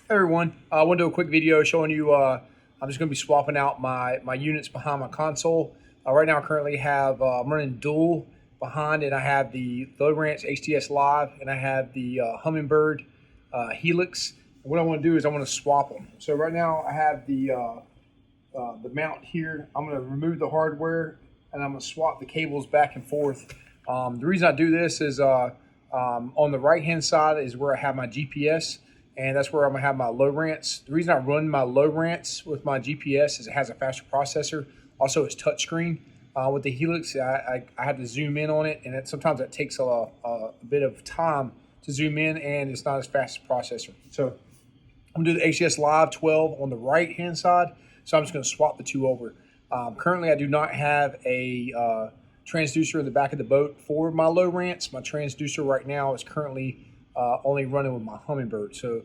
Hey everyone, I want to do a quick video showing you, I'm just going to be swapping out my units behind my console. Right now I currently have, I'm running dual behind, and I have the Lowrance HDS Live and I have the Hummingbird Helix. And what I want to do is I want to swap them. So right now I have the mount here. I'm going to remove the hardware and I'm going to swap the cables back and forth. The reason I do this is on the right hand side is where I have my GPS. And that's where I'm gonna have my Lowrance. The reason I run my Lowrance with my GPS is it has a faster processor. Also, it's touchscreen. With the Helix, I have to zoom in on it, and sometimes it takes a bit of time to zoom in, and it's not as fast as processor. So I'm gonna do the HDS Live 12 on the right hand side. So I'm just gonna swap the two over. Currently, I do not have a transducer in the back of the boat for my Lowrance. My transducer right now is currently only running with my Hummingbird. So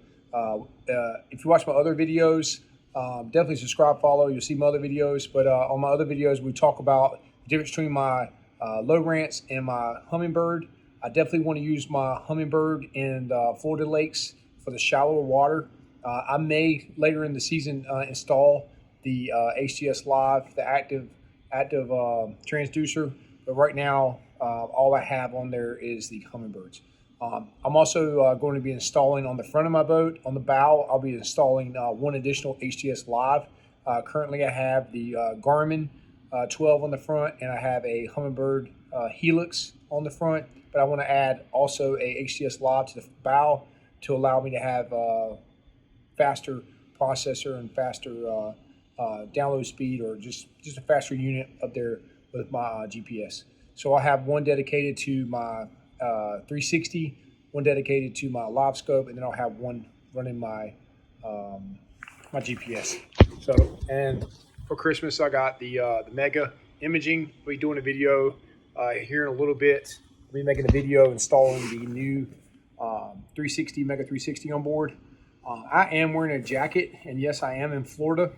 if you watch my other videos, definitely subscribe, follow. You'll see my other videos. But on my other videos, we talk about the difference between my Lowrance and my Hummingbird. I definitely want to use my Hummingbird in the Florida lakes for the shallower water. I may later in the season install the HDS Live, the active transducer. But right now, all I have on there is the Hummingbirds. I'm also going to be installing on the front of my boat, on the bow, I'll be installing one additional HDS Live. Currently I have the Garmin 12 on the front, and I have a Hummingbird Helix on the front, but I want to add also a HDS Live to the bow to allow me to have faster processor and faster download speed, or just a faster unit up there with my GPS. So I have one dedicated to my 360, one dedicated to my live scope, and then I'll have one running my my GPS. So, and for Christmas I got the Mega imaging. I'll be doing a video here in a little bit. I'll be making a video installing the new 360 Mega 360 on board. I am wearing a jacket, and yes, I am in Florida,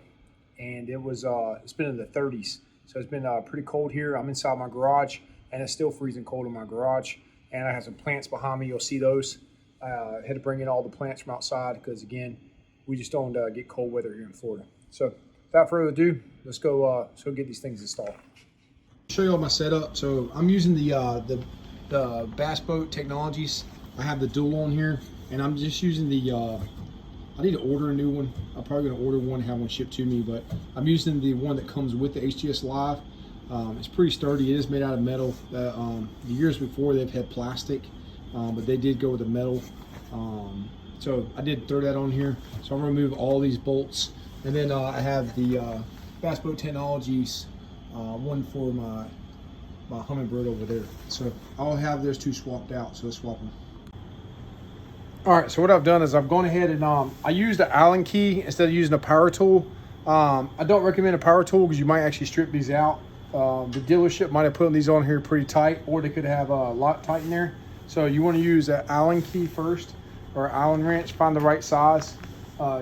and it's been in the 30s, so it's been pretty cold here. I'm inside my garage, and it's still freezing cold in my garage. And I have some plants behind me. You'll see those. I had to bring in all the plants from outside because, again, we just don't get cold weather here in Florida. So without further ado, let's go get these things installed. I'll show you all my setup. So I'm using the Bass Boat Technologies. I have the dual on here, and I'm just using the I need to order a new one. I'm probably going to order one and have one shipped to me, but I'm using the one that comes with the HDS Live. It's pretty sturdy. It is made out of metal. The years before they've had plastic, but they did go with the metal. So I did throw that on here. So I'm gonna remove all these bolts, and then I have the Bass Boat Technologies one for my Hummingbird over there. So I'll have those two swapped out. So let's swap them. All right. So what I've done is I've gone ahead and I used the Allen key instead of using a power tool. I don't recommend a power tool because you might actually strip these out. The dealership might have put these on here pretty tight, or they could have a Loctite in there. So you want to use an Allen key first, or Allen wrench. Find the right size.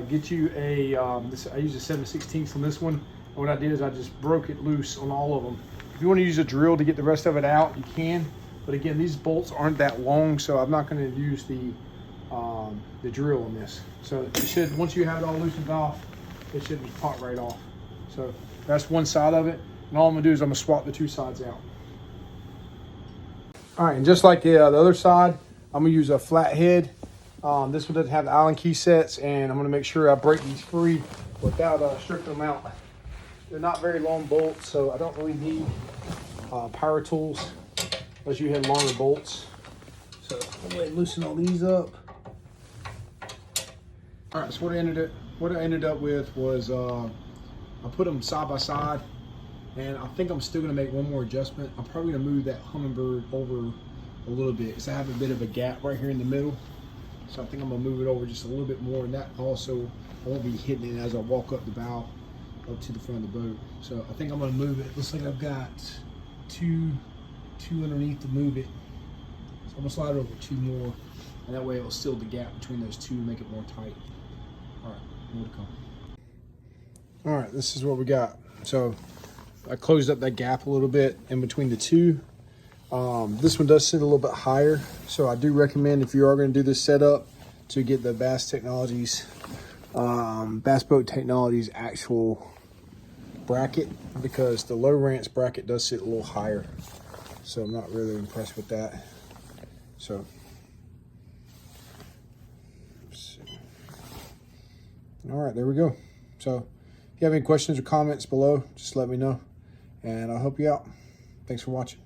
Get you a I use a 7/16 on this one. And what I did is I just broke it loose on all of them. If you want to use a drill to get the rest of it out, you can. But again, these bolts aren't that long, so I'm not going to use the drill on this. So it should, once you have it all loosened off, it should just pop right off. So that's one side of it. And all I'm gonna do is I'm gonna swap the two sides out. All right, and just like the other side, I'm gonna use a flat head. This one doesn't have the Allen key sets, and I'm gonna make sure I break these free without stripping them out. They're not very long bolts, so I don't really need power tools unless you have longer bolts. So I'm gonna go ahead and loosen all these up. All right, so what I ended up with was I put them side by side. And I think I'm still gonna make one more adjustment. I'm probably gonna move that Hummingbird over a little bit because I have a bit of a gap right here in the middle. So I think I'm gonna move it over just a little bit more, and that also, I won't be hitting it as I walk up the bow up to the front of the boat. So I think I'm gonna move it. Looks like I've got two underneath to move it. So I'm gonna slide it over two more, and that way it'll seal the gap between those two and make it more tight. All right, more to come. All right, this is what we got. So I closed up that gap a little bit in between the two. This one does sit a little bit higher, so I do recommend, if you are going to do this setup, to get the Bass Technologies Bass Boat Technology's actual bracket, because the Lowrance bracket does sit a little higher. So I'm not really impressed with that. So, all right, there we go. So if you have any questions or comments below, just let me know, and I'll help you out. Thanks for watching.